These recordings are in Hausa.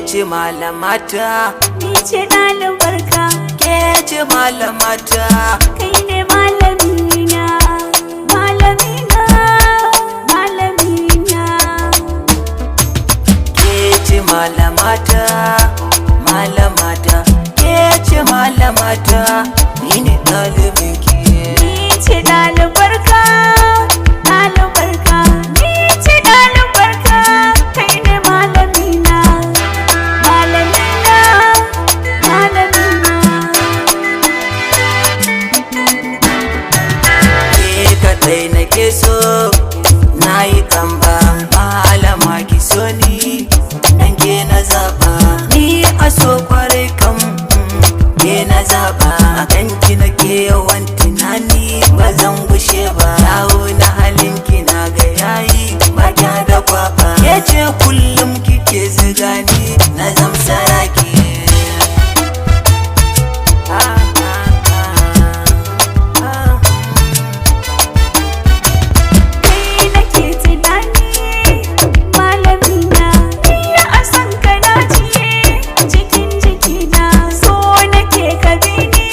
ce malamata, ni ce ɗalibarka. ke ce malamata, Kai ne malamina, malamina, malamina. ke ce malamata, malamata, ke ce malamata, ni ne ɗalibinki. Ni ce ɗalibarka, ɗalibarka. Ni ce ɗalibarka, kai ne malamina, malamina, malamina. Ke kaɗai nake so, na yi kamba, malama ki so ni, dan ke na zaɓa. Ni a so kwarai kam, ke na zaɓa. A kanki nake yawan tunani, ba zan gushe ba. Yawo na halinki na ga yayi, ba kya da kwaba. Ke ce kullum kike ziga ni, na zam saraki. Kai nake tunani, malamina. Ni a san ka na jiye, cikin jikina. So nake ka bi ni,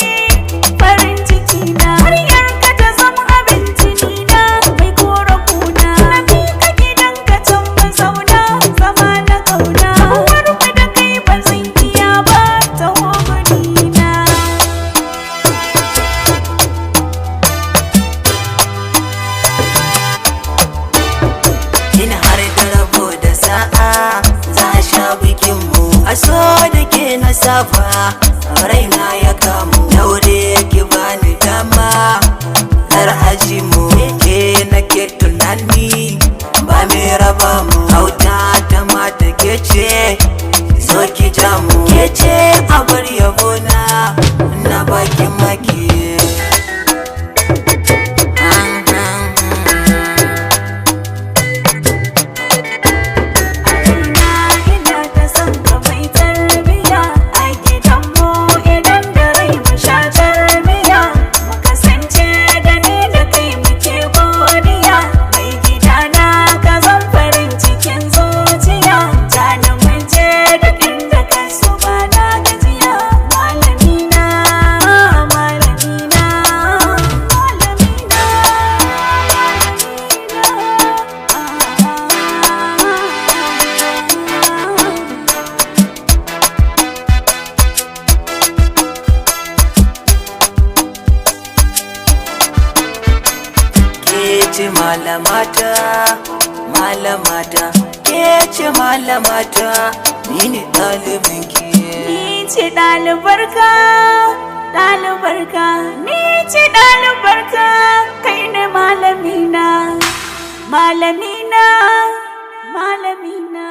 farin cikina. Haryar ka ta zama abin tunina, mai kora kuna. Na bi ka gidan ka can mu zauna, zama na ƙauna. Uwar mu da kai ba zan iya ba, taho gurina. In har da rabo da sa'a, za a sha bikinmu. A so da ke na safa, raina ya kamu. Daure ki bani dama, har aji mu. Ke nake tunani, ba mai raba mu. Auta ta mata ke ce, zo ki ja mu. Ke ce a bar yabona, na baki maki. Ina ina ta san ka mai tarbiya, a gidanmu idan da rai mu sha tarbiya. Mu kasance da ni da kai muke godiya. Mai gidana ka zan farin cikin zuciya. Jani mu je duk inda ka so ba na gajiya. Malamina, malamina, malamina, malamina. Ke ce malamata, malamata, ke ce malamata, ni ne ɗalibinki. Ni ce ɗalibarka, ɗalibarka. Ni ce ɗalibarka, kai ne malamina, malamina, malamina.